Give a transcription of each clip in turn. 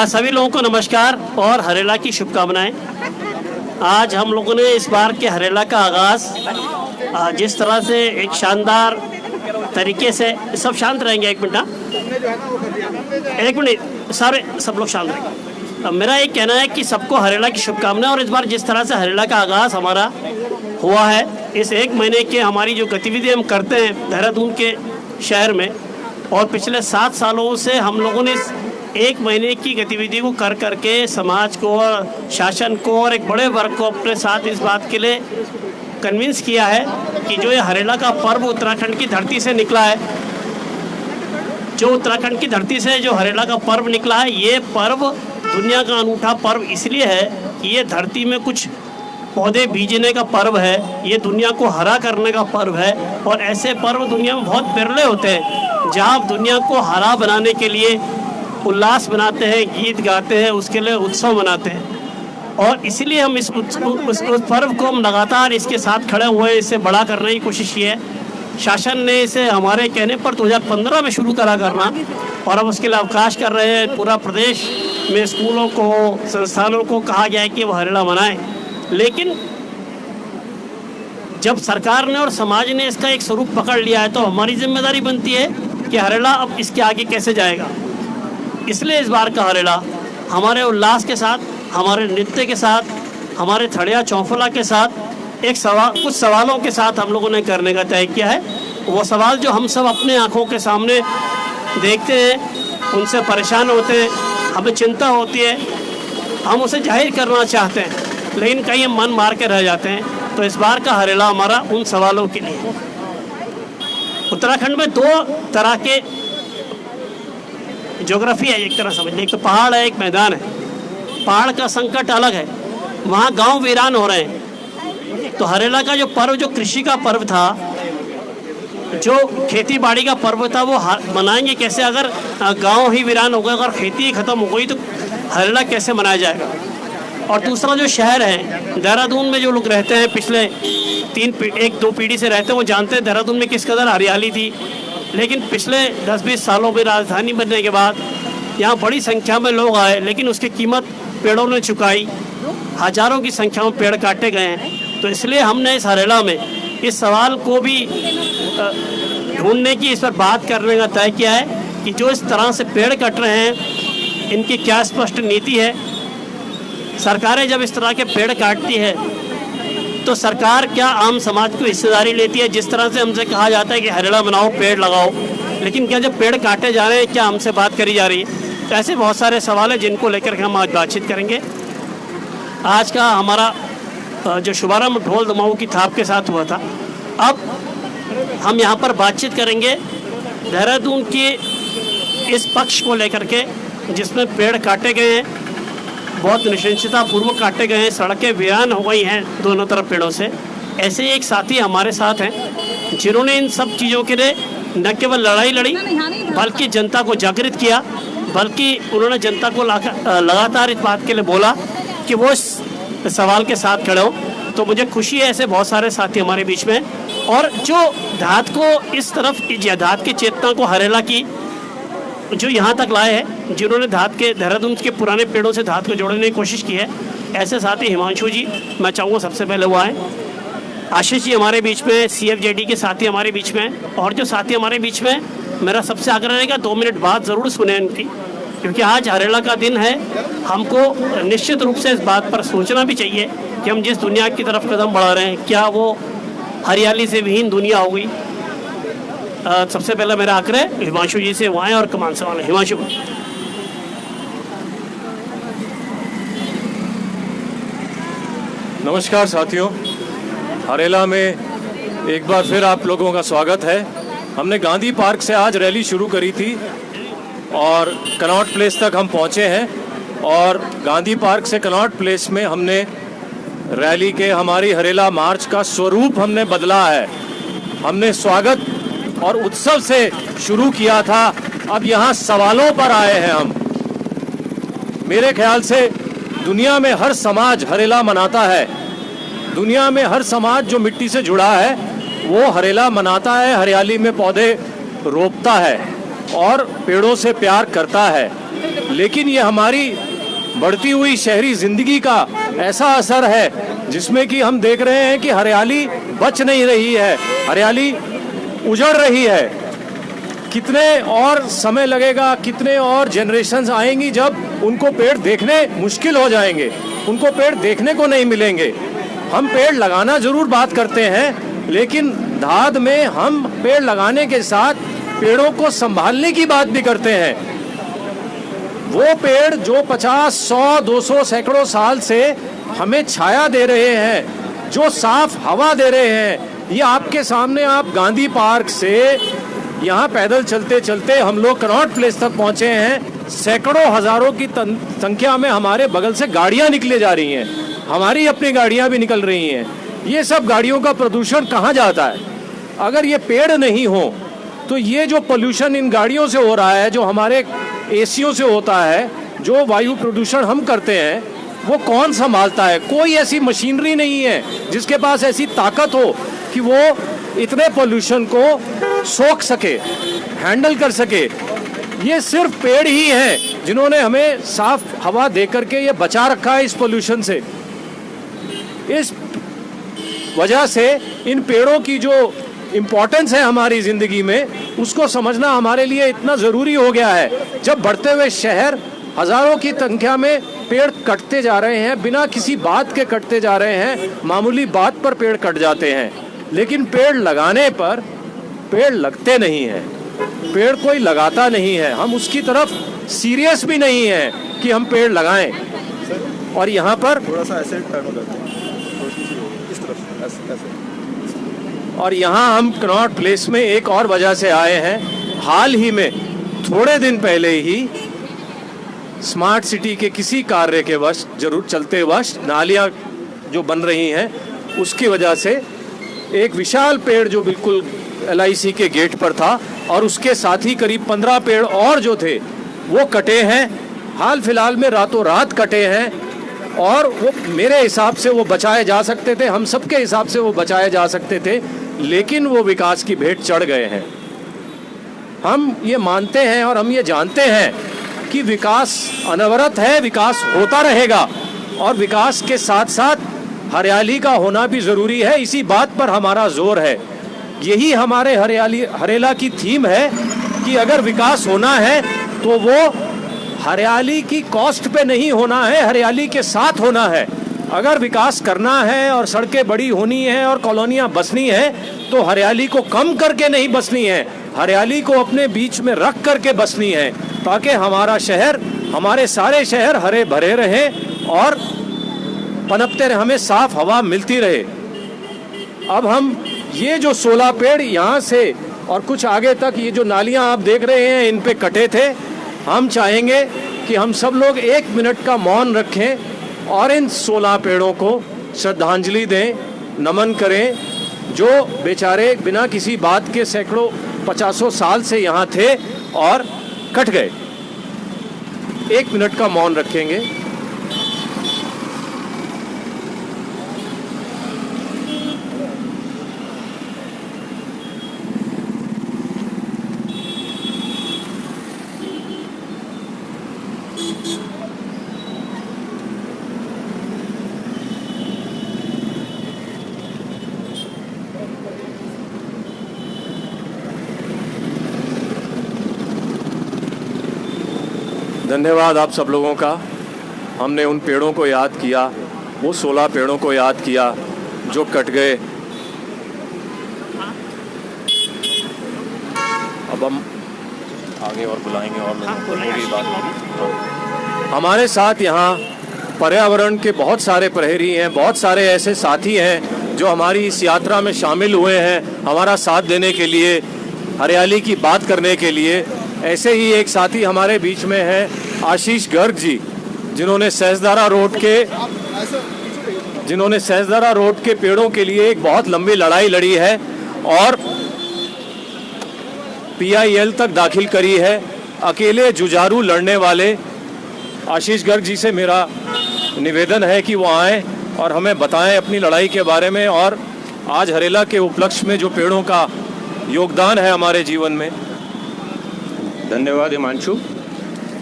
सभी लोगों को नमस्कार और हरेला की शुभकामनाएं। आज हम लोगों ने इस बार के हरेला का आगाज़ जिस तरह से एक शानदार तरीके से, सब शांत रहेंगे, एक मिनट सारे सब लोग शांत रहेंगे। मेरा एक कहना है कि सबको हरेला की शुभकामनाएं। और इस बार जिस तरह से हरेला का आगाज़ हमारा हुआ है, इस एक महीने के हमारी जो गतिविधि हम करते हैं देहरादून के शहर में, और पिछले 7 सालों से हम लोगों ने इस एक महीने की गतिविधि को कर करके समाज को और शासन को और एक बड़े वर्ग को अपने साथ इस बात के लिए कन्विंस किया है कि जो ये हरेला का पर्व उत्तराखंड की धरती से निकला है, जो उत्तराखंड की धरती से जो हरेला का पर्व निकला है, ये पर्व दुनिया का अनूठा पर्व इसलिए है कि ये धरती में कुछ पौधे बीजने का पर्व है, ये दुनिया को हरा करने का पर्व है। और ऐसे पर्व दुनिया में बहुत बिरले होते हैं जहाँ आप दुनिया को हरा बनाने के लिए उल्लास बनाते हैं, गीत गाते हैं, उसके लिए उत्सव मनाते हैं। और इसीलिए हम इस पर्व को हम लगातार इसके साथ खड़े हुए इसे बड़ा करने की कोशिश की है। शासन ने इसे हमारे कहने पर 2015 में शुरू करा करना, और अब उसके लिए अवकाश कर रहे हैं। पूरा प्रदेश में स्कूलों को, संस्थानों को कहा गया है कि वो हरेला मनाएं। लेकिन जब सरकार ने और समाज ने इसका एक स्वरूप पकड़ लिया है, तो हमारी जिम्मेदारी बनती है कि हरेला अब इसके आगे कैसे जाएगा। इसलिए इस बार का हरेला हमारे उल्लास के साथ, हमारे नृत्य के साथ, हमारे थड़िया चौफला के साथ, कुछ सवालों के साथ हम लोगों ने करने का तय किया है। वो सवाल जो हम सब अपने आँखों के सामने देखते हैं, उनसे परेशान होते हैं, हमें चिंता होती है, हम उसे जाहिर करना चाहते हैं, लेकिन कहीं हम मन मार के रह जाते हैं। तो इस बार का हरेला हमारा उन सवालों के लिए। उत्तराखंड में 2 तरह के ज्योग्राफी है, एक तरह समझ लीजिए, एक तो पहाड़ है, एक मैदान है। पहाड़ का संकट अलग है, वहाँ गांव वीरान हो रहे हैं। तो हरेला का जो पर्व, जो कृषि का पर्व था, जो खेती बाड़ी का पर्व था, वो मनाएंगे कैसे अगर गांव ही वीरान हो गए, अगर खेती ही खत्म हो गई तो हरेला कैसे मनाया जाएगा। और दूसरा जो शहर है देहरादून में, जो लोग रहते हैं पिछले 1-2 पीढ़ी से रहते हैं, वो जानते हैं देहरादून में किस कदर हरियाली थी। लेकिन पिछले 10-20 सालों में राजधानी बनने के बाद यहाँ बड़ी संख्या में लोग आए, लेकिन उसकी कीमत पेड़ों ने चुकाई। हज़ारों की संख्या में पेड़ काटे गए हैं। तो इसलिए हमने इस हरेला में इस सवाल को भी ढूंढने की, इस पर बात करने का तय किया है कि जो इस तरह से पेड़ कट रहे हैं, इनकी क्या स्पष्ट नीति है। सरकारें जब इस तरह के पेड़ काटती है तो सरकार क्या आम समाज को हिस्सेदारी लेती है। जिस तरह से हमसे कहा जाता है कि हरेला बनाओ, पेड़ लगाओ, लेकिन क्या जब पेड़ काटे जा रहे हैं, क्या हमसे बात करी जा रही है। तो ऐसे बहुत सारे सवाल हैं जिनको लेकर के हम आज बातचीत करेंगे। आज का हमारा जो शुभारंभ ढोल दमाऊ की थाप के साथ हुआ था, अब हम यहाँ पर बातचीत करेंगे देहरादून के इस पक्ष को लेकर के जिसमें पेड़ काटे गए हैं, बहुत निशंसता पूर्वक काटे गए हैं, सड़कें वीरान हो गई हैं दोनों तरफ पेड़ों से। ऐसे एक साथी हमारे साथ हैं जिन्होंने इन सब चीज़ों के लिए न केवल लड़ाई लड़ी, बल्कि जनता को जागृत किया, बल्कि उन्होंने जनता को लगातार इस बात के लिए बोला कि वो इस सवाल के साथ खड़े हो। तो मुझे खुशी है ऐसे बहुत सारे साथी हमारे बीच में, और जो धात को इस तरफ, धात की चेतना को हरेला की जो यहाँ तक लाए हैं, जिन्होंने धात के, देहरादून के पुराने पेड़ों से धात को जोड़ने की कोशिश की है, ऐसे साथी हिमांशु जी मैं चाहूँगा सबसे पहले वो आए। आशीष जी हमारे बीच में, CFJD के साथी हमारे बीच में, और जो साथी हमारे बीच में, मेरा सबसे आग्रह रहेगा 2 मिनट बाद ज़रूर सुने इनकी, क्योंकि आज हरेला का दिन है। हमको निश्चित रूप से इस बात पर सोचना भी चाहिए कि हम जिस दुनिया की तरफ कदम बढ़ा रहे हैं, क्या वो हरियाली से विहीन दुनिया हो गई। सबसे पहला मेरा आग्रह हिमांशु जी से, वहाँ और कमान सवाल है। हिमांशु। नमस्कार साथियों, हरेला में एक बार फिर आप लोगों का स्वागत है। हमने गांधी पार्क से आज रैली शुरू करी थी और कनॉट प्लेस तक हम पहुंचे हैं, और गांधी पार्क से कनॉट प्लेस में हमने रैली के, हमारी हरेला मार्च का स्वरूप हमने बदला है। हमने स्वागत और उत्सव से शुरू किया था, अब यहाँ सवालों पर आए हैं हम। मेरे ख्याल से दुनिया में हर समाज हरेला मनाता है। दुनिया में हर समाज जो मिट्टी से जुड़ा है वो हरेला मनाता है, हरियाली में पौधे रोपता है और पेड़ों से प्यार करता है। लेकिन ये हमारी बढ़ती हुई शहरी जिंदगी का ऐसा असर है जिसमें कि हम देख रहे हैं कि हरियाली बच नहीं रही है, हरियाली उजड़ रही है। कितने और समय लगेगा, कितने और जनरेशन्स आएंगी जब उनको पेड़ देखने मुश्किल हो जाएंगे, उनको पेड़ देखने को नहीं मिलेंगे। हम पेड़ लगाना जरूर बात करते हैं, लेकिन धाद में हम पेड़ लगाने के साथ पेड़ों को संभालने की बात भी करते हैं। वो पेड़ जो 50, 100, 200, सैकड़ों साल से हमें छाया दे रहे हैं, जो साफ हवा दे रहे हैं, ये आपके सामने, आप गांधी पार्क से यहाँ पैदल चलते चलते हम लोग कनॉट प्लेस तक पहुँचे हैं। सैकड़ों हजारों की संख्या में हमारे बगल से गाड़ियाँ निकले जा रही हैं, हमारी अपनी गाड़ियाँ भी निकल रही हैं। ये सब गाड़ियों का प्रदूषण कहाँ जाता है? अगर ये पेड़ नहीं हो तो ये जो पोल्यूशन इन गाड़ियों से हो रहा है, जो हमारे एसियों से होता है, जो वायु प्रदूषण हम करते हैं, वो कौन संभालता है? कोई ऐसी मशीनरी नहीं है जिसके पास ऐसी ताकत हो कि वो इतने पोल्यूशन को सोख सके, हैंडल कर सके। ये सिर्फ पेड़ ही हैं जिन्होंने हमें साफ हवा दे करके ये बचा रखा है इस पोल्यूशन से। इस वजह से इन पेड़ों की जो इम्पोर्टेंस है हमारी ज़िंदगी में, उसको समझना हमारे लिए इतना ज़रूरी हो गया है। जब बढ़ते हुए शहर हज़ारों की संख्या में पेड़ कटते जा रहे हैं, बिना किसी बात के कटते जा रहे हैं, मामूली बात पर पेड़ कट जाते हैं, लेकिन पेड़ लगाने पर पेड़ लगते नहीं हैं, पेड़ कोई लगाता नहीं है। हम उसकी तरफ सीरियस भी नहीं है कि हम पेड़ लगाएं। और यहाँ पर थोड़ा सा ऐसे टर्न हो जाते हैं, इस तरफ ऐसे। और यहाँ हम कनॉट प्लेस में एक और वजह से आए हैं। हाल ही में थोड़े दिन पहले ही स्मार्ट सिटी के किसी कार्य के वश, जरूर चलते वश, नालियाँ जो बन रही हैं, उसकी वजह से एक विशाल पेड़ जो बिल्कुल LIC के गेट पर था, और उसके साथ ही करीब 15 पेड़ और जो थे वो कटे हैं। हाल फिलहाल में रातों रात कटे हैं, और वो मेरे हिसाब से वो बचाए जा सकते थे, हम सबके हिसाब से वो बचाए जा सकते थे, लेकिन वो विकास की भेंट चढ़ गए हैं। हम ये मानते हैं और हम ये जानते हैं कि विकास अनवरत है, विकास होता रहेगा, और विकास के साथ साथ हरियाली का होना भी ज़रूरी है। इसी बात पर हमारा जोर है। यही हमारे हरेला की थीम है कि अगर विकास होना है तो वो हरियाली की कॉस्ट पे नहीं होना है, हरियाली के साथ होना है। अगर विकास करना है और सड़कें बड़ी होनी है और कॉलोनियाँ बसनी है, तो हरियाली को कम करके नहीं बसनी है, हरियाली को अपने बीच में रख करके बसनी है, ताकि हमारा शहर, हमारे सारे शहर हरे भरे रहें और पनपते रहे, हमें साफ हवा मिलती रहे। अब हम ये जो 16 पेड़ यहाँ से और कुछ आगे तक, ये जो नालियाँ आप देख रहे हैं, इन पे कटे थे। हम चाहेंगे कि हम सब लोग 1 मिनट का मौन रखें और इन 16 पेड़ों को श्रद्धांजलि दें, नमन करें, जो बेचारे बिना किसी बात के सैकड़ों 50 साल से यहाँ थे और कट गए। 1 मिनट का मौन रखेंगे। धन्यवाद आप सब लोगों का। हमने उन पेड़ों को याद किया, वो 16 पेड़ों को याद किया जो कट गए। अब हम आगे और बुलाएंगे और होगी बात। हमारे साथ यहाँ पर्यावरण के बहुत सारे प्रहरी हैं, बहुत सारे ऐसे साथी हैं जो हमारी इस यात्रा में शामिल हुए हैं, हमारा साथ देने के लिए, हरियाली की बात करने के लिए। ऐसे ही एक साथी हमारे बीच में है आशीष गर्ग जी, जिन्होंने सहस्त्रधारा रोड के पेड़ों के लिए एक बहुत लंबी लड़ाई लड़ी है और PIL तक दाखिल करी है। अकेले जुझारू लड़ने वाले आशीष गर्ग जी से मेरा निवेदन है कि वो आएँ और हमें बताएं अपनी लड़ाई के बारे में और आज हरेला के उपलक्ष्य में जो पेड़ों का योगदान है हमारे जीवन में। धन्यवाद हिमांशु,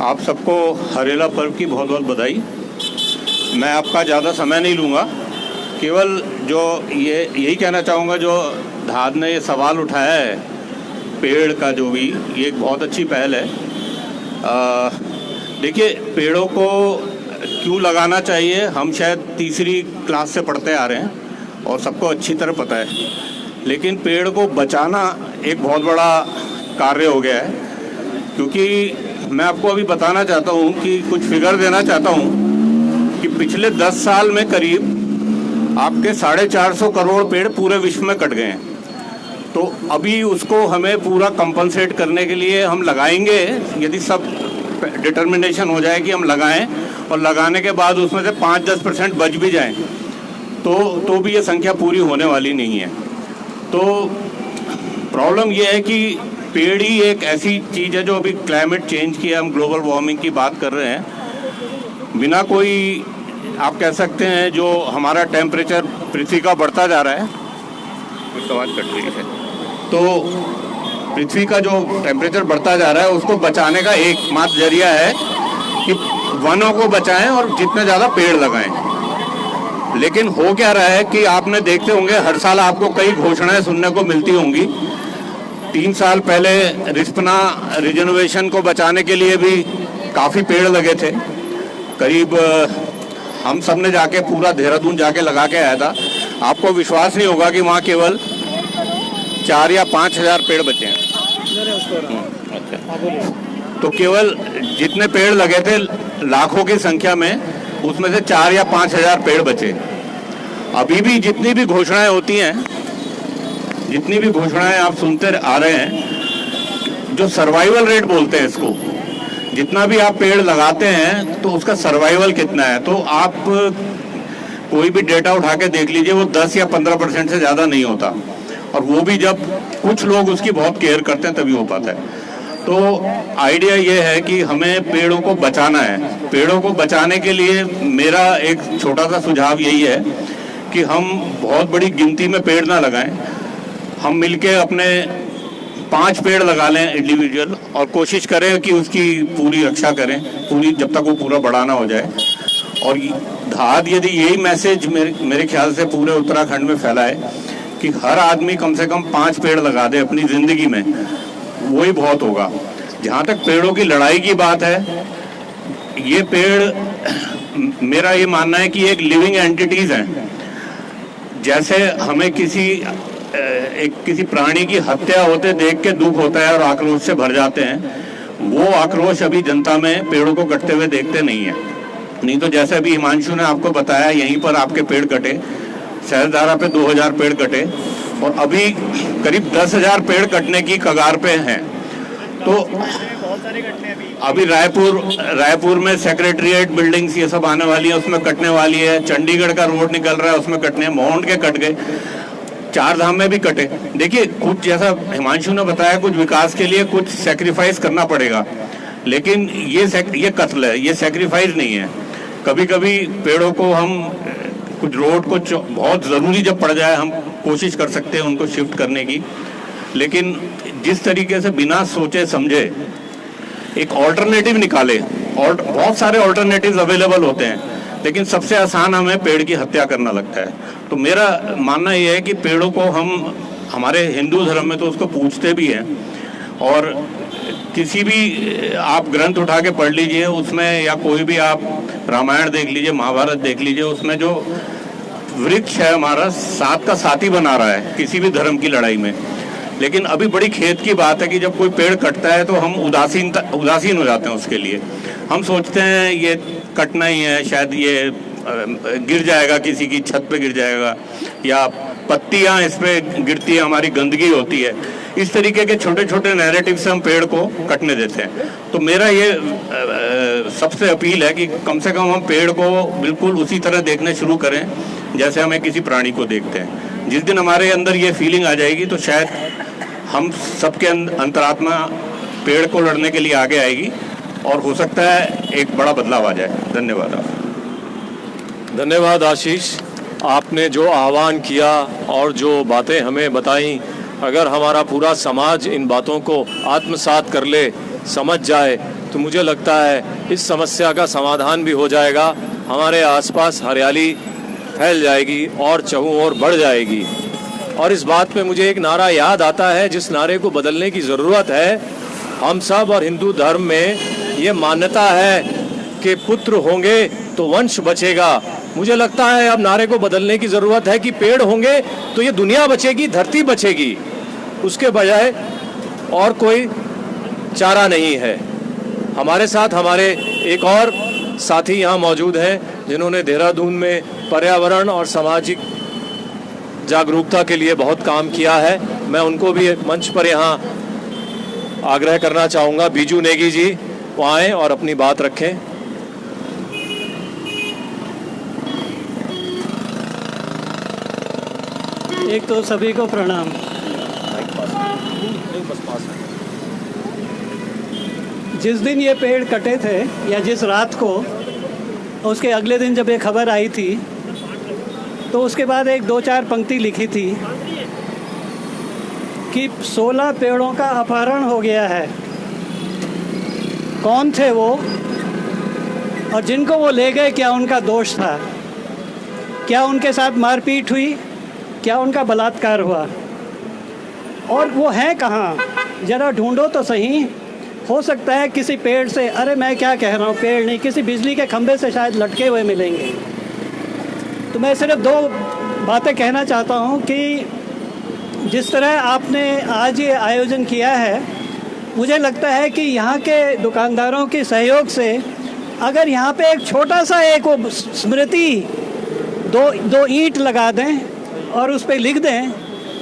आप सबको हरेला पर्व की बहुत बहुत बधाई। मैं आपका ज़्यादा समय नहीं लूँगा, केवल जो यही कहना चाहूँगा, जो धाद ने ये सवाल उठाया है पेड़ का, जो भी ये एक बहुत अच्छी पहल है। देखिए, पेड़ों को क्यों लगाना चाहिए, हम शायद तीसरी क्लास से पढ़ते आ रहे हैं और सबको अच्छी तरह पता है, लेकिन पेड़ को बचाना एक बहुत बड़ा कार्य हो गया है। क्योंकि मैं आपको अभी बताना चाहता हूँ कि कुछ फिगर देना चाहता हूँ कि पिछले 10 साल में करीब आपके 450 करोड़ पेड़ पूरे विश्व में कट गए हैं। तो अभी उसको हमें पूरा कंपनसेट करने के लिए हम लगाएंगे, यदि सब डिटर्मिनेशन हो जाए कि हम लगाएं, और लगाने के बाद उसमें से 5-10% बच भी जाएं, तो भी ये संख्या पूरी होने वाली नहीं है। तो प्रॉब्लम ये है कि पेड़ ही एक ऐसी चीज़ है जो अभी क्लाइमेट चेंज की, हम ग्लोबल वार्मिंग की बात कर रहे हैं, बिना कोई, आप कह सकते हैं, जो हमारा टेम्परेचर पृथ्वी का बढ़ता जा रहा है, कुछ आवाज़ कट रही है, तो पृथ्वी का जो टेम्परेचर बढ़ता जा रहा है उसको बचाने का एकमात्र जरिया है कि वनों को बचाएं और जितने ज़्यादा पेड़ लगाएं। लेकिन हो क्या रहा है कि आपने देखते होंगे, हर साल आपको कई घोषणाएं सुनने को मिलती होंगी। 3 साल पहले रिस्पना रिजर्वेशन को बचाने के लिए भी काफ़ी पेड़ लगे थे। करीब हम सब ने जाके पूरा देहरादून जाके लगा के आया था। आपको विश्वास नहीं होगा कि वहाँ केवल 4 या 5 हज़ार पेड़ बचे हैं। तो केवल जितने पेड़ लगे थे लाखों की संख्या में, उसमें से 4 या 5 हज़ार पेड़ बचे। अभी भी जितनी भी घोषणाएं होती हैं, जितनी भी घोषणाएं आप सुनते आ रहे हैं, जो सर्वाइवल रेट बोलते हैं इसको, जितना भी आप पेड़ लगाते हैं तो उसका सर्वाइवल कितना है, तो आप कोई भी डेटा उठा के देख लीजिए, वो 10 या 15% से ज़्यादा नहीं होता, और वो भी जब कुछ लोग उसकी बहुत केयर करते हैं तभी हो पाता है। तो आइडिया ये है कि हमें पेड़ों को बचाना है। पेड़ों को बचाने के लिए मेरा एक छोटा सा सुझाव यही है कि हम बहुत बड़ी गिनती में पेड़ ना लगाएं, हम मिलके अपने 5 पेड़ लगा लें इंडिविजुअल, और कोशिश करें कि उसकी पूरी रक्षा करें, पूरी, जब तक वो पूरा बड़ा ना हो जाए। और धाद यदि यही मैसेज मेरे ख्याल से पूरे उत्तराखंड में फैलाए कि हर आदमी कम से कम 5 पेड़ लगा दे अपनी ज़िंदगी में, वही बहुत होगा। जहाँ तक पेड़ों की लड़ाई की बात है, ये पेड़, मेरा ये मानना है कि एक लिविंग एंटिटीज़ हैं। जैसे हमें किसी प्राणी की हत्या होते देख के दुख होता है और आक्रोश से भर जाते हैं, वो आक्रोश अभी जनता में पेड़ों को कटते हुए देखते नहीं है। नहीं तो जैसे अभी हिमांशु ने आपको बताया, यहीं पर आपके पेड़ कटे, सहस्त्रधारा पे 2000 पेड़ कटे, और अभी करीब 10,000 पेड़ कटने की कगार पे हैं। तो अभी रायपुर में सेक्रेटरीट बिल्डिंग्स ये सब आने वाली है, उसमें कटने वाली है। चंडीगढ़ का रोड निकल रहा है, उसमें कटने, माउंट के कट गए, 4 धाम में भी कटे। देखिए, कुछ जैसा हिमांशु ने बताया, कुछ विकास के लिए कुछ सेक्रीफाइस करना पड़ेगा, लेकिन ये कत्ल है, ये सेक्रीफाइस नहीं है। कभी कभी पेड़ों को हम, कुछ रोड को बहुत ज़रूरी जब पड़ जाए, हम कोशिश कर सकते हैं उनको शिफ्ट करने की, लेकिन जिस तरीके से बिना सोचे समझे एक ऑल्टरनेटिव निकाले, और बहुत सारे ऑल्टरनेटिव्स अवेलेबल होते हैं, लेकिन सबसे आसान हमें पेड़ की हत्या करना लगता है। तो मेरा मानना यह है कि पेड़ों को हम, हमारे हिंदू धर्म में तो उसको पूजते भी हैं, और किसी भी आप ग्रंथ उठा के पढ़ लीजिए, उसमें, या कोई भी आप रामायण देख लीजिए, महाभारत देख लीजिए, उसमें जो वृक्ष है हमारा साथ का साथी बना रहा है किसी भी धर्म की लड़ाई में। लेकिन अभी बड़ी खेद की बात है कि जब कोई पेड़ कटता है तो हम उदासीन हो जाते हैं उसके लिए। हम सोचते हैं ये कटना ही है, शायद ये गिर जाएगा, किसी की छत पे गिर जाएगा, या पत्तियां इस पे गिरती है, हमारी गंदगी होती है। इस तरीके के छोटे छोटे नैरेटिव से हम पेड़ को कटने देते हैं। तो मेरा ये सबसे अपील है कि कम से कम हम पेड़ को बिल्कुल उसी तरह देखने शुरू करें जैसे हमें किसी प्राणी को देखते हैं। जिस दिन हमारे अंदर ये फीलिंग आ जाएगी तो शायद हम सबके अंतरात्मा पेड़ को लड़ने के लिए आगे आएगी, और हो सकता है एक बड़ा बदलाव आ जाए। धन्यवाद। धन्यवाद आशीष। आपने जो आह्वान किया और जो बातें हमें बताई, अगर हमारा पूरा समाज इन बातों को आत्मसात कर ले, समझ जाए, तो मुझे लगता है इस समस्या का समाधान भी हो जाएगा। हमारे आसपास हरियाली फैल जाएगी और चहुं ओर बढ़ जाएगी। और इस बात पे मुझे एक नारा याद आता है जिस नारे को बदलने की ज़रूरत है। हम सब और हिंदू धर्म में ये मान्यता है कि पुत्र होंगे तो वंश बचेगा। मुझे लगता है अब नारे को बदलने की ज़रूरत है कि पेड़ होंगे तो ये दुनिया बचेगी, धरती बचेगी, उसके बजाय और कोई चारा नहीं है। हमारे साथ हमारे एक और साथी यहाँ मौजूद हैं जिन्होंने देहरादून में पर्यावरण और सामाजिक जागरूकता के लिए बहुत काम किया है। मैं उनको भी मंच पर यहाँ आग्रह करना चाहूँगा। बीजू नेगी जी वो आएँ और अपनी बात रखें। एक तो सभी को प्रणाम। जिस दिन ये पेड़ कटे थे या जिस रात को, उसके अगले दिन जब ये खबर आई थी तो उसके बाद एक 2-4 पंक्ति लिखी थी कि 16 पेड़ों का अपहरण हो गया है। कौन थे वो और जिनको वो ले गए, क्या उनका दोष था, क्या उनके साथ मारपीट हुई, क्या उनका बलात्कार हुआ, और वो हैं कहाँ, ज़रा ढूंढो तो सही। हो सकता है किसी पेड़ से, अरे मैं क्या कह रहा हूँ, पेड़ नहीं, किसी बिजली के खंभे से शायद लटके हुए मिलेंगे। तो मैं सिर्फ 2 बातें कहना चाहता हूँ कि जिस तरह आपने आज ये आयोजन किया है, मुझे लगता है कि यहाँ के दुकानदारों के सहयोग से अगर यहाँ पे एक छोटा सा एक वो स्मृति 2 ईंट लगा दें और उस पर लिख दें,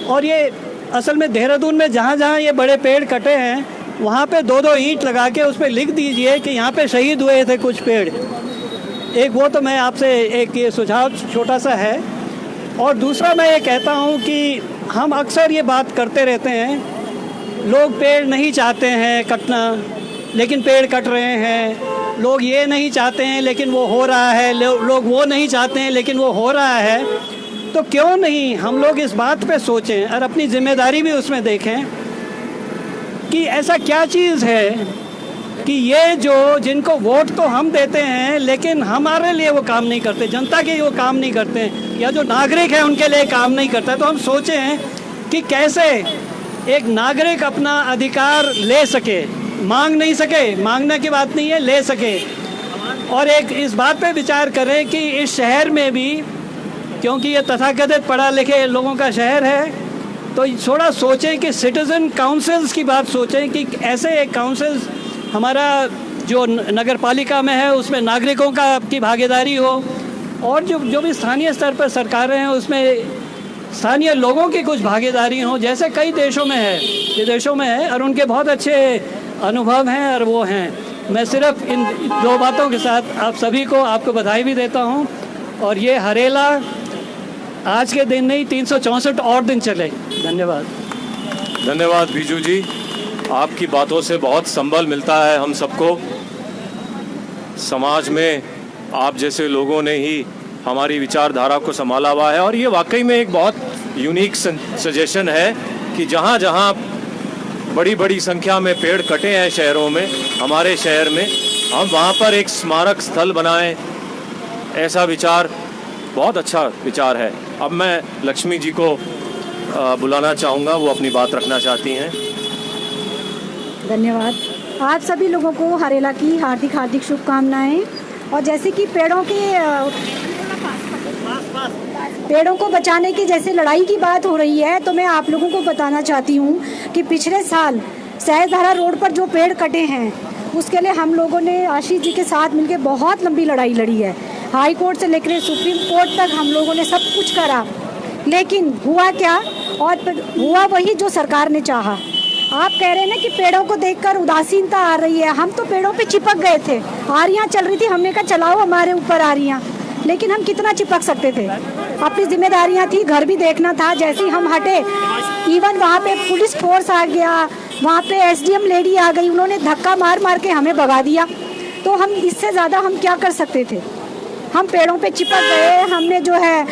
और ये असल में देहरादून में जहाँ जहाँ ये बड़े पेड़ कटे हैं वहाँ पे 2-2 ईंट लगा के उस पर लिख दीजिए कि यहाँ पे शहीद हुए थे कुछ पेड़। एक वो तो मैं आपसे एक ये सुझाव छोटा सा है। और दूसरा मैं ये कहता हूँ कि हम अक्सर ये बात करते रहते हैं, लोग पेड़ नहीं चाहते हैं कटना लेकिन पेड़ कट रहे हैं, लोग ये नहीं चाहते हैं लेकिन वो हो रहा है, लोग वो नहीं चाहते हैं लेकिन वो हो रहा है। तो क्यों नहीं हम लोग इस बात पे सोचें और अपनी जिम्मेदारी भी उसमें देखें कि ऐसा क्या चीज़ है कि ये जो जिनको वोट तो हम देते हैं लेकिन हमारे लिए वो काम नहीं करते, जनता के लिए वो काम नहीं करते, या जो नागरिक है उनके लिए काम नहीं करता। तो हम सोचें कि कैसे एक नागरिक अपना अधिकार ले सके, मांग नहीं सके, मांगने की बात नहीं है, ले सके। और एक इस बात पे विचार करें कि इस शहर में भी, क्योंकि ये तथाकथित पढ़ा लिखे लोगों का शहर है, तो थोड़ा सोचें कि सिटीज़न काउंसिल्स की बात सोचें कि ऐसे एक काउंसिल्स हमारा जो नगर पालिका में है उसमें नागरिकों की भागीदारी हो, और जो भी स्थानीय स्तर पर सरकारें हैं उसमें स्थानीय लोगों की कुछ भागीदारी हो, जैसे कई देशों में है, विदेशों में है, और उनके बहुत अच्छे अनुभव हैं और वो हैं। मैं सिर्फ इन 2 बातों के साथ आप सभी को, आपको बधाई भी देता हूँ। और ये हरेला आज के दिन नहीं, 364 और दिन चले। धन्यवाद। धन्यवाद बीजू जी, आपकी बातों से बहुत संबल मिलता है हम सबको। समाज में आप जैसे लोगों ने ही हमारी विचारधारा को संभाला हुआ है, और ये वाकई में एक बहुत यूनिक सजेशन है कि जहाँ जहाँ बड़ी बड़ी संख्या में पेड़ कटे हैं शहरों में, हमारे शहर में, हम वहाँ पर एक स्मारक स्थल बनाएं। ऐसा विचार बहुत अच्छा विचार है। अब मैं लक्ष्मी जी को बुलाना चाहूँगा, वो अपनी बात रखना चाहती हैं। धन्यवाद। आप सभी लोगों को हरेला की हार्दिक हार्दिक शुभकामनाएं। और जैसे कि पेड़ों को बचाने की जैसे लड़ाई की बात हो रही है, तो मैं आप लोगों को बताना चाहती हूँ कि पिछले साल सहजधारा रोड पर जो पेड़ कटे हैं उसके लिए हम लोगों ने आशीष जी के साथ मिलकर बहुत लंबी लड़ाई लड़ी है। हाई कोर्ट से लेकर सुप्रीम कोर्ट तक हम लोगों ने सब कुछ करा, लेकिन हुआ क्या? और हुआ वही जो सरकार ने चाहा। आप कह रहे हैं ना कि पेड़ों को देखकर उदासीनता आ रही है, हम तो पेड़ों पे चिपक गए थे। आरियाँ चल रही थी, हमने कहा चलाओ हमारे ऊपर आरियाँ, लेकिन हम कितना चिपक सकते थे? अपनी जिम्मेदारियाँ थी, घर भी देखना था। जैसे ही हम हटे, इवन वहाँ पे पुलिस फोर्स आ गया, वहाँ पे एसडीएम लेडी आ गई, उन्होंने धक्का मार मार के हमें भगा दिया। तो हम इससे ज़्यादा हम क्या कर सकते थे? हम पेड़ों पे चिपक गए। हमने जो है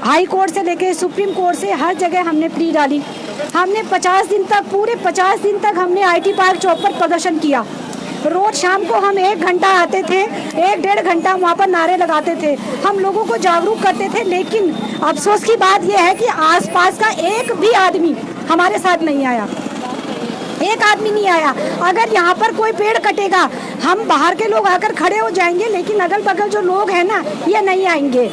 हाई कोर्ट से लेके सुप्रीम कोर्ट से हर जगह हमने प्ली डाली। हमने 50 दिन तक, पूरे 50 दिन तक हमने IT पार्क चौक पर प्रदर्शन किया। रोज शाम को हम 1 घंटा आते थे, 1-1.5 घंटा वहाँ पर नारे लगाते थे, हम लोगों को जागरूक करते थे। लेकिन अफसोस की बात यह है कि आसपास का एक भी आदमी हमारे साथ नहीं आया, एक आदमी नहीं आया। अगर यहाँ पर कोई पेड़ कटेगा, हम बाहर के लोग आकर खड़े हो जाएंगे, लेकिन अगल बगल जो लोग हैं ना, ये नहीं आएंगे।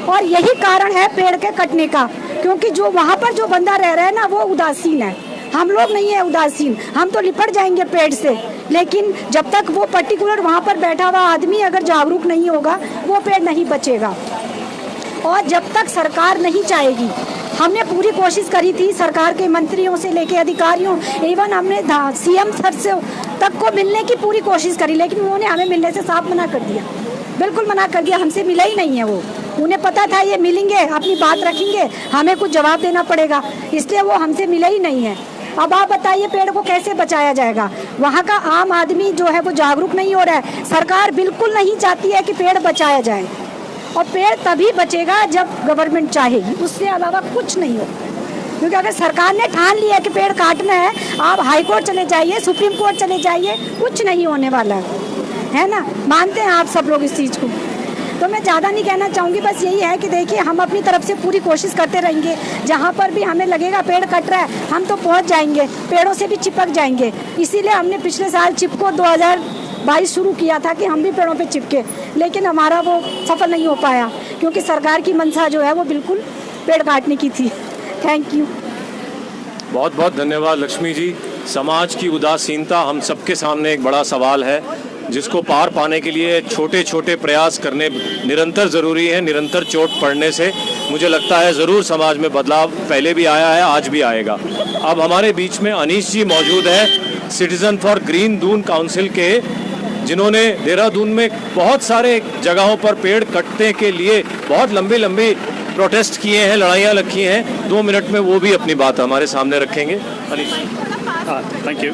और यही कारण है पेड़ के कटने का, क्योंकि जो वहाँ पर जो बंदा रह रहा है ना, वो उदासीन है। हम लोग नहीं है उदासीन, हम तो लिपट जाएंगे पेड़ से, लेकिन जब तक वो पर्टिकुलर वहाँ पर बैठा हुआ आदमी अगर जागरूक नहीं होगा, वो पेड़ नहीं बचेगा। और जब तक सरकार नहीं चाहेगी, हमने पूरी कोशिश करी थी, सरकार के मंत्रियों से लेके अधिकारियों, इवन हमने CM सर से तक को मिलने की पूरी कोशिश करी, लेकिन उन्होंने हमें मिलने से साफ मना कर दिया, बिल्कुल मना कर दिया। हमसे मिला ही नहीं है वो। उन्हें पता था ये मिलेंगे, अपनी बात रखेंगे, हमें कुछ जवाब देना पड़ेगा, इसलिए वो हमसे मिले ही नहीं है। अब आप बताइए पेड़ को कैसे बचाया जाएगा? वहाँ का आम आदमी जो है वो जागरूक नहीं हो रहा है। सरकार बिल्कुल नहीं चाहती है कि पेड़ बचाया जाए, और पेड़ तभी बचेगा जब गवर्नमेंट चाहेगी, उससे अलावा कुछ नहीं होगा। क्योंकि अगर सरकार ने ठान लिया कि पेड़ काटना है, आप हाई कोर्ट चले जाइए, सुप्रीम कोर्ट चले जाइए, कुछ नहीं होने वाला है ना। मानते हैं आप सब लोग इस चीज़ को, तो मैं ज़्यादा नहीं कहना चाहूँगी। बस यही है कि देखिए, हम अपनी तरफ से पूरी कोशिश करते रहेंगे। जहाँ पर भी हमें लगेगा पेड़ कट रहा है, हम तो पहुँच जाएंगे, पेड़ों से भी चिपक जाएंगे। इसीलिए हमने पिछले साल चिपको 2022 शुरू किया था कि हम भी पेड़ों पे चिपके, लेकिन हमारा वो सफल नहीं हो पाया, क्योंकि सरकार की मंशा जो है वो बिल्कुल पेड़ काटने की थी। Thank you. बहुत बहुत धन्यवाद लक्ष्मी जी। समाज की उदासीनता हम सबके सामने एक बड़ा सवाल है, जिसको पार पाने के लिए छोटे छोटे प्रयास करने निरंतर ज़रूरी है। निरंतर चोट पड़ने से मुझे लगता है ज़रूर समाज में बदलाव पहले भी आया है, आज भी आएगा। अब हमारे बीच में अनीश जी मौजूद है, citizen for green Doon council के, जिन्होंने देहरादून में बहुत सारे जगहों पर पेड़ कटने के लिए बहुत लंबी प्रोटेस्ट किए हैं, लड़ाइयाँ रखी हैं। 2 मिनट में वो भी अपनी बात हमारे सामने रखेंगे। अनीश। Thank you.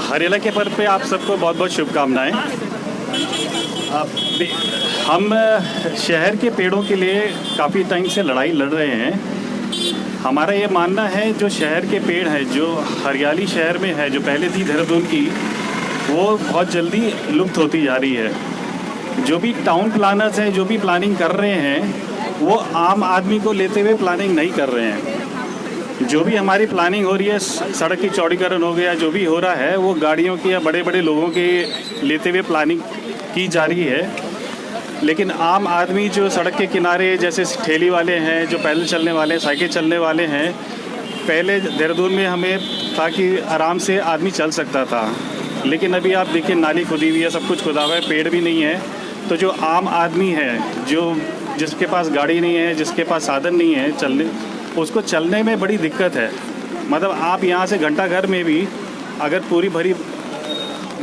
हरेला के पर्व पे आप सबको बहुत बहुत शुभकामनाएं। हम शहर के पेड़ों के लिए काफ़ी टाइम से लड़ाई लड़ रहे हैं। हमारा ये मानना है, जो शहर के पेड़ हैं, जो हरियाली शहर में है, जो पहले थी देहरादून की, वो बहुत जल्दी लुप्त होती जा रही है। जो भी टाउन प्लानर्स हैं, जो भी प्लानिंग कर रहे हैं, वो आम आदमी को लेते हुए प्लानिंग नहीं कर रहे हैं। जो भी हमारी प्लानिंग हो रही है, सड़क की चौड़ीकरण हो गया, जो भी हो रहा है, वो गाड़ियों की या बड़े बड़े लोगों के लेते हुए प्लानिंग की जा रही है। लेकिन आम आदमी जो सड़क के किनारे, जैसे ठेली वाले हैं, जो पैदल चलने वाले हैं, साइकिल चलने वाले हैं, पहले देहरादून में हमें था कि आराम से आदमी चल सकता था, लेकिन अभी आप देखिए नाली खुदी हुई है, सब कुछ खुदा हुआ है, पेड़ भी नहीं है। तो जो आम आदमी है, जिसके पास गाड़ी नहीं है, जिसके पास साधन नहीं है चलने, उसको चलने में बड़ी दिक्कत है। मतलब आप यहाँ से घंटाघर में भी अगर पूरी भरी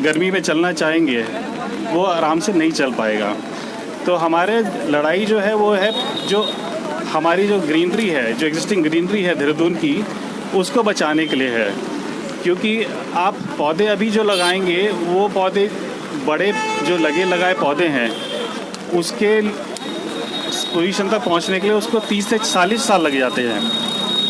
गर्मी में चलना चाहेंगे, वो आराम से नहीं चल पाएगा। तो हमारे लड़ाई जो है वो है, जो हमारी जो ग्रीनरी है, जो एग्जिस्टिंग ग्रीनरी है देहरादून की, उसको बचाने के लिए है। क्योंकि आप पौधे अभी जो लगाएंगे, वो पौधे बड़े जो लगाए पौधे हैं, उसके पोजीशन तक पहुंचने के लिए उसको 30 से 40 साल लग जाते हैं।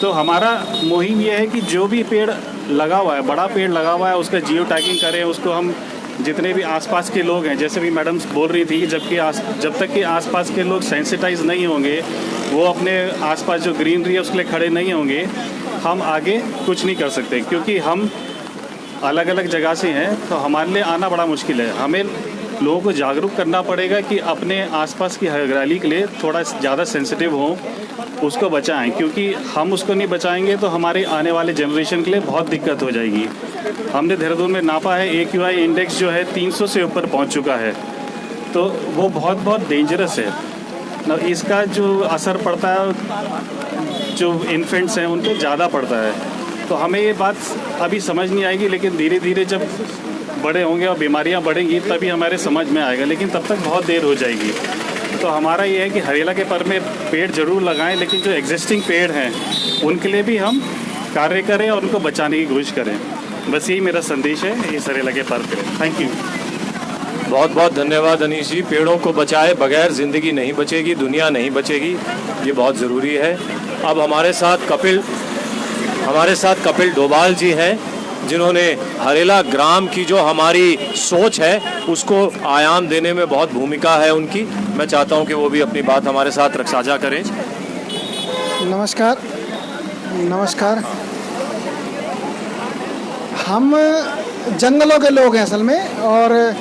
तो हमारा मुहिम ये है कि जो भी पेड़ लगा हुआ है, बड़ा पेड़ लगा हुआ है, उसका जियो टैगिंग करें, उसको हम जितने भी आसपास के लोग हैं, जैसे भी मैडम बोल रही थी, जब तक कि आसपास के लोग सेंसिटाइज नहीं होंगे, वो अपने आसपास जो ग्रीनरी है उसके लिए खड़े नहीं होंगे, हम आगे कुछ नहीं कर सकते। क्योंकि हम अलग अलग जगह से हैं, तो हमारे लिए आना बड़ा मुश्किल है। हमें लोगों को जागरूक करना पड़ेगा कि अपने आसपास की हरियाली के लिए थोड़ा ज़्यादा सेंसिटिव हों, उसको बचाएं। क्योंकि हम उसको नहीं बचाएंगे तो हमारे आने वाले जनरेशन के लिए बहुत दिक्कत हो जाएगी। हमने देहरादून में नापा है, AQI इंडेक्स जो है 300 से ऊपर पहुंच चुका है, तो वो बहुत डेंजरस है ना। इसका जो असर पड़ता है, जो इन्फेंट्स हैं उन पर ज़्यादा पड़ता है। तो हमें ये बात अभी समझ नहीं आएगी, लेकिन धीरे धीरे जब बड़े होंगे और बीमारियां बढ़ेंगी तभी हमारे समझ में आएगा, लेकिन तब तक बहुत देर हो जाएगी। तो हमारा ये है कि हरेला के पर्व में पेड़ ज़रूर लगाएं, लेकिन जो एग्जिस्टिंग पेड़ हैं उनके लिए भी हम कार्य करें और उनको बचाने की कोशिश करें। बस यही मेरा संदेश है इस हरेला के पर्व पे। Thank you. बहुत बहुत धन्यवाद अनीश जी। पेड़ों को बचाए बगैर ज़िंदगी नहीं बचेगी, दुनिया नहीं बचेगी, ये बहुत ज़रूरी है। अब हमारे साथ कपिल डोभाल जी हैं, जिन्होंने हरेला ग्राम की जो हमारी सोच है उसको आयाम देने में बहुत भूमिका है उनकी। मैं चाहता हूं कि वो भी अपनी बात हमारे साथ साझा करें। नमस्कार। हम जंगलों के लोग हैं असल में, और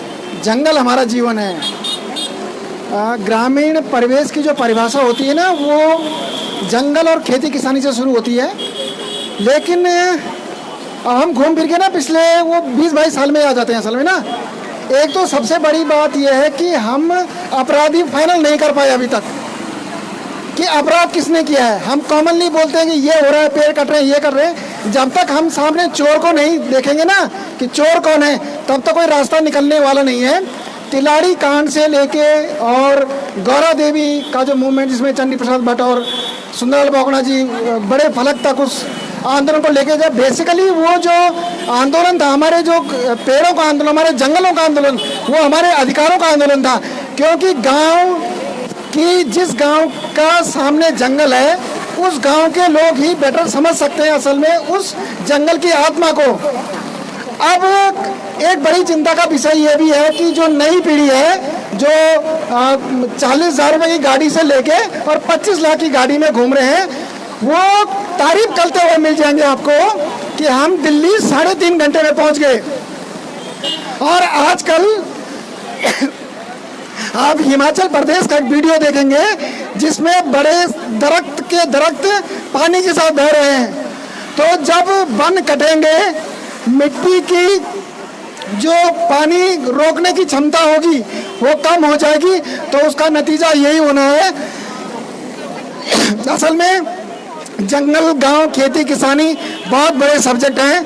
जंगल हमारा जीवन है। ग्रामीण परिवेश की जो परिभाषा होती है ना, वो जंगल और खेती किसानी से शुरू होती है। लेकिन अब हम घूम फिर के ना पिछले वो 20-22 साल में आ जाते हैं असल में ना। एक तो सबसे बड़ी बात यह है कि हम अपराधी फाइनल नहीं कर पाए अभी तक कि अपराध किसने किया है। हम कॉमनली बोलते हैं कि ये हो रहा है, पेड़ कट रहे हैं, ये कर रहे हैं। जब तक हम सामने चोर को नहीं देखेंगे ना कि चोर कौन है, तब तक कोई रास्ता निकलने वाला नहीं है। तिलाड़ी कांड से लेके और गौरा देवी का जो मूवमेंट, जिसमें चंडी प्रसाद भट्ट और सुंदरलाल बोगड़ा जी बड़े फलक तक उस आंदोलन को लेके जाए। बेसिकली वो जो आंदोलन था, हमारे जो पेड़ों का आंदोलन, हमारे जंगलों का आंदोलन, वो हमारे अधिकारों का आंदोलन था। क्योंकि गांव की, जिस गांव का सामने जंगल है, उस गांव के लोग ही बेटर समझ सकते हैं असल में उस जंगल की आत्मा को। अब एक बड़ी चिंता का विषय ये भी है कि जो नई पीढ़ी है, जो 40,000 रुपये की गाड़ी से लेके और 25 लाख की गाड़ी में घूम रहे हैं, वो तारीफ करते हुए मिल जाएंगे आपको कि हम दिल्ली 3.5 घंटे में पहुंच गए। और आजकल आप हिमाचल प्रदेश का एक वीडियो देखेंगे जिसमें बड़े दरख्त पानी के साथ बह रहे हैं। तो जब वन कटेंगे, मिट्टी की जो पानी रोकने की क्षमता होगी वो कम हो जाएगी। तो उसका नतीजा यही होना है। असल में जंगल, गांव, खेती, किसानी बहुत बड़े सब्जेक्ट हैं।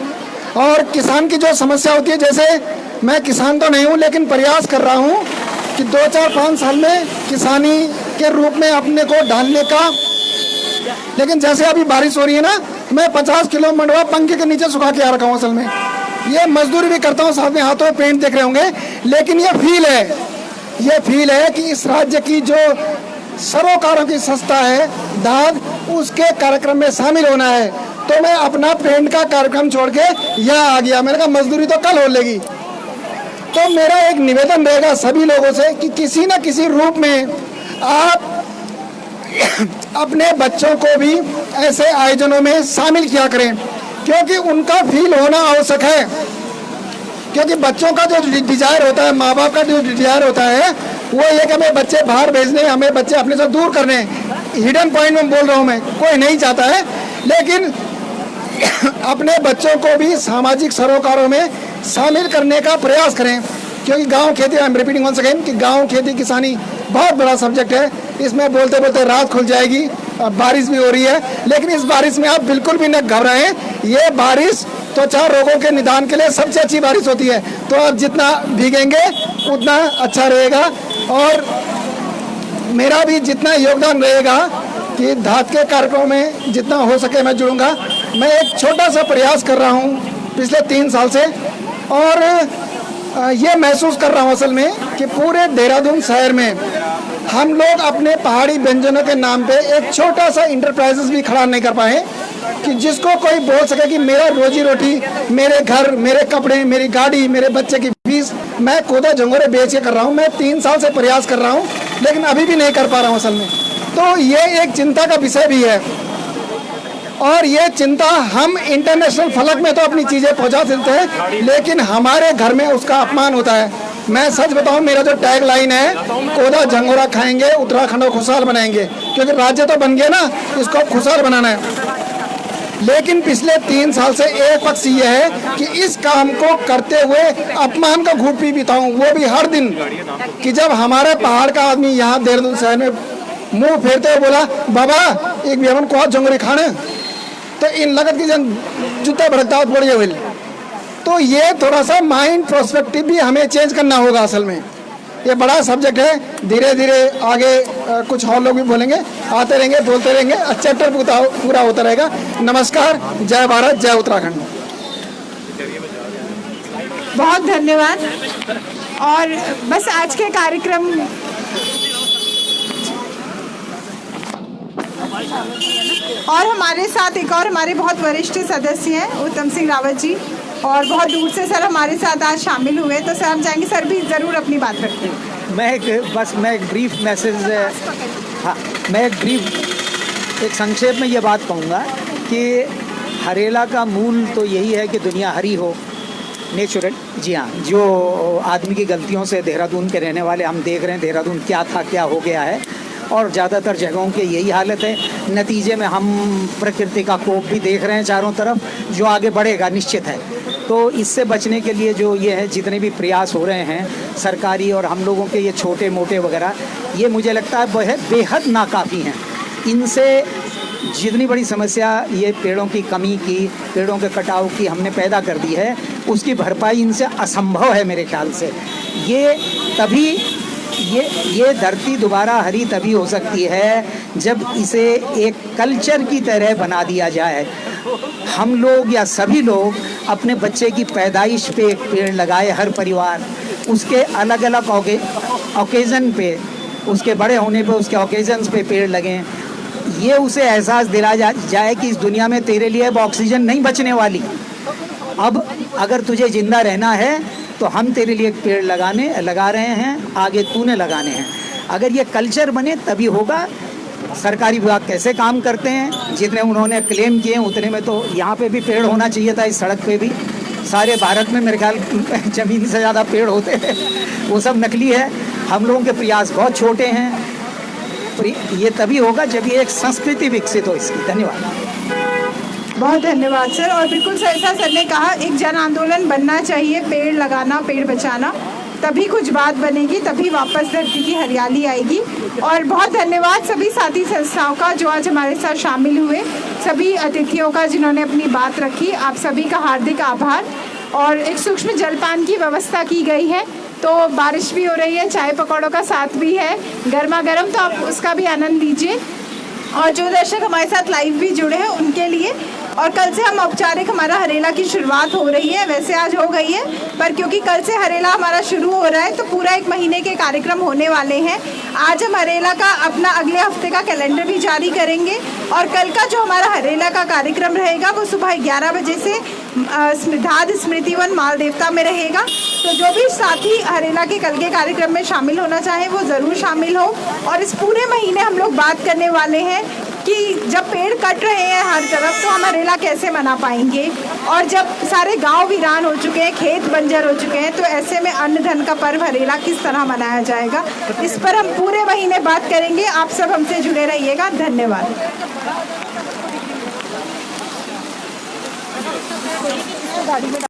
और किसान की जो समस्या होती है, जैसे मैं किसान तो नहीं हूँ लेकिन प्रयास कर रहा हूँ कि 2-4-5 साल में किसानी के रूप में अपने को डालने का। लेकिन जैसे अभी बारिश हो रही है ना, मैं 50 किलो मंडवा पंखे के नीचे सुखा के आ रखा हूँ। असल में ये मजदूरी भी करता हूँ, साथ में हाथों में पेंट देख रहे होंगे। लेकिन ये फील है कि इस राज्य की जो सरोकारों की संस्था है दाद, उसके कार्यक्रम में शामिल होना है। तो मैं अपना पेंट का कार्यक्रम छोड़ के यहाँ आ गया। मैंने कहा मजदूरी तो कल हो लेगी। तो मेरा एक निवेदन रहेगा सभी लोगों से कि किसी न किसी रूप में आप अपने बच्चों को भी ऐसे आयोजनों में शामिल किया करें, क्योंकि उनका फील होना आवश्यक है। क्योंकि बच्चों का जो डिजायर होता है, माँ बाप का जो डिजायर होता है, वो ये कि हमें बच्चे बाहर भेजने, हमें बच्चे अपने से दूर करने। हिडन पॉइंट में बोल रहा हूँ मैं, कोई नहीं चाहता है। लेकिन अपने बच्चों को भी सामाजिक सरोकारों में शामिल करने का प्रयास करें। क्योंकि गांव खेती, I am repeating once again कि गांव खेती किसानी बहुत बड़ा सब्जेक्ट है। इसमें बोलते बोलते रात खुल जाएगी। बारिश भी हो रही है, लेकिन इस बारिश में आप बिल्कुल भी न घबराएं। ये बारिश त्वचा रोगों के निदान के लिए सबसे अच्छी बारिश होती है। तो आप जितना भीगेंगे उतना अच्छा रहेगा। और मेरा भी जितना योगदान रहेगा कि धात के कार्यक्रमों में जितना हो सके मैं जुड़ूंगा। मैं एक छोटा सा प्रयास कर रहा हूँ पिछले 3 साल से, और ये महसूस कर रहा हूँ असल में कि पूरे देहरादून शहर में हम लोग अपने पहाड़ी व्यंजनों के नाम पे एक छोटा सा इंटरप्राइजेस भी खड़ा नहीं कर पाए कि जिसको कोई बोल सके कि मेरा रोजी रोटी, मेरे घर, मेरे कपड़े, मेरी गाड़ी, मेरे बच्चे की फीस मैं कोदा झंगोरे बेच के कर रहा हूँ। मैं 3 साल से प्रयास कर रहा हूँ, लेकिन अभी भी नहीं कर पा रहा हूँ असल में। तो ये एक चिंता का विषय भी है। और ये चिंता हम इंटरनेशनल फलक में तो अपनी चीज़ें पहुंचा देते हैं, लेकिन हमारे घर में उसका अपमान होता है। मैं सच बताऊं, मेरा जो टैग लाइन है, कोदा झंगोरा खाएंगे उत्तराखंड को खुशहाल बनाएंगे, क्योंकि राज्य तो बन गया ना, इसको खुशहाल बनाना है। लेकिन पिछले 3 साल से एक पक्ष ये है कि इस काम को करते हुए अपमान का घूट भी पीता हूँ, वो भी हर दिन। कि जब हमारे पहाड़ का आदमी यहाँ देहरादून शहर में मुंह फेरते हुए बोला, बाबा एक भी हमन को झंगोरी खाने, तो इन लगत की जन जूता भड़कता बढ़िया हुई। तो ये थोड़ा सा माइंड प्रोस्पेक्टिव भी हमें चेंज करना होगा। असल में ये बड़ा सब्जेक्ट है, धीरे धीरे आगे कुछ और लोग भी बोलेंगे, आते रहेंगे, बोलते रहेंगे, चैप्टर पूरा होता रहेगा। नमस्कार, जय भारत, जय उत्तराखंड। बहुत धन्यवाद। और बस आज के कार्यक्रम और हमारे साथ एक और हमारे बहुत वरिष्ठ सदस्य हैं उत्तम सिंह रावत जी, और बहुत दूर से सर हमारे साथ आज शामिल हुए। तो सर हम चाहेंगे सर भी ज़रूर अपनी बात रखें। मैं एक ब्रीफ मैसेज, हाँ, मैं एक संक्षेप में ये बात कहूँगा कि हरेला का मूल तो यही है कि दुनिया हरी हो, नेचुरल। जी हाँ, जो आदमी की गलतियों से देहरादून के रहने वाले हम देख रहे हैं देहरादून क्या था क्या हो गया है, और ज़्यादातर जगहों की यही हालत है। नतीजे में हम प्रकृति का कोप भी देख रहे हैं चारों तरफ, जो आगे बढ़ेगा निश्चित है। तो इससे बचने के लिए जो ये है जितने भी प्रयास हो रहे हैं सरकारी और हम लोगों के, ये छोटे मोटे वगैरह, ये मुझे लगता है बेहद नाकाफ़ी हैं। इनसे जितनी बड़ी समस्या ये पेड़ों की कमी की, पेड़ों के कटाव की हमने पैदा कर दी है, उसकी भरपाई इनसे असंभव है मेरे ख्याल से। ये धरती दोबारा हरी तभी हो सकती है जब इसे एक कल्चर की तरह बना दिया जाए। हम लोग या सभी लोग अपने बच्चे की पैदाइश पे एक पेड़ लगाए, हर परिवार उसके अलग अलग ओकेज़न पे, उसके बड़े होने पे उसके ओकेज़न्स पे पेड़ लगें। ये उसे एहसास दिलाया जाए कि इस दुनिया में तेरे लिए अब ऑक्सीजन नहीं बचने वाली, अब अगर तुझे जिंदा रहना है तो हम तेरे लिए एक पेड़ लगा रहे हैं, आगे तूने लगाने हैं। अगर ये कल्चर बने तभी होगा। सरकारी विभाग कैसे काम करते हैं, जितने उन्होंने क्लेम किए उतने में तो यहाँ पे भी पेड़ होना चाहिए था, इस सड़क पे भी। सारे भारत में मेरे ख्याल ज़मीन से ज़्यादा पेड़ होते हैं, वो सब नकली है। हम लोगों के प्रयास बहुत छोटे हैं। ये तभी होगा जब ये एक संस्कृति विकसित हो इसकी। धन्यवाद। बहुत धन्यवाद सर। और बिल्कुल ऐसा सर ने कहा, एक जन आंदोलन बनना चाहिए, पेड़ लगाना, पेड़ बचाना, तभी कुछ बात बनेगी, तभी वापस धरती की हरियाली आएगी। और बहुत धन्यवाद सभी साथी संस्थाओं का जो आज हमारे साथ शामिल हुए, सभी अतिथियों का जिन्होंने अपनी बात रखी, आप सभी का हार्दिक आभार। और एक सूक्ष्म जलपान की व्यवस्था की गई है, तो बारिश भी हो रही है, चाय पकौड़ों का साथ भी है गर्मा गर्म, तो आप उसका भी आनंद लीजिए। और जो दर्शक हमारे साथ लाइव भी जुड़े हैं उनके लिए, और कल से हम औपचारिक हमारा हरेला की शुरुआत हो रही है। वैसे आज हो गई है, पर क्योंकि कल से हरेला हमारा शुरू हो रहा है तो पूरा 1 महीने के कार्यक्रम होने वाले हैं। आज हम हरेला का अपना अगले हफ्ते का कैलेंडर भी जारी करेंगे, और कल का जो हमारा हरेला का कार्यक्रम रहेगा वो सुबह 11 बजे से स्मृधाद स्मृतिवन माल देवता में रहेगा। तो जो भी साथी हरेला के कल के कार्यक्रम में शामिल होना चाहे वो ज़रूर शामिल हो। और इस पूरे महीने हम लोग बात करने वाले हैं कि जब पेड़ कट रहे हैं हर तरफ तो हम हरेला कैसे मना पाएंगे, और जब सारे गांव वीरान हो चुके हैं, खेत बंजर हो चुके हैं, तो ऐसे में अन्न धन का पर्व हरेला किस तरह मनाया जाएगा, इस पर हम पूरे महीने बात करेंगे। आप सब हमसे जुड़े रहिएगा। धन्यवाद।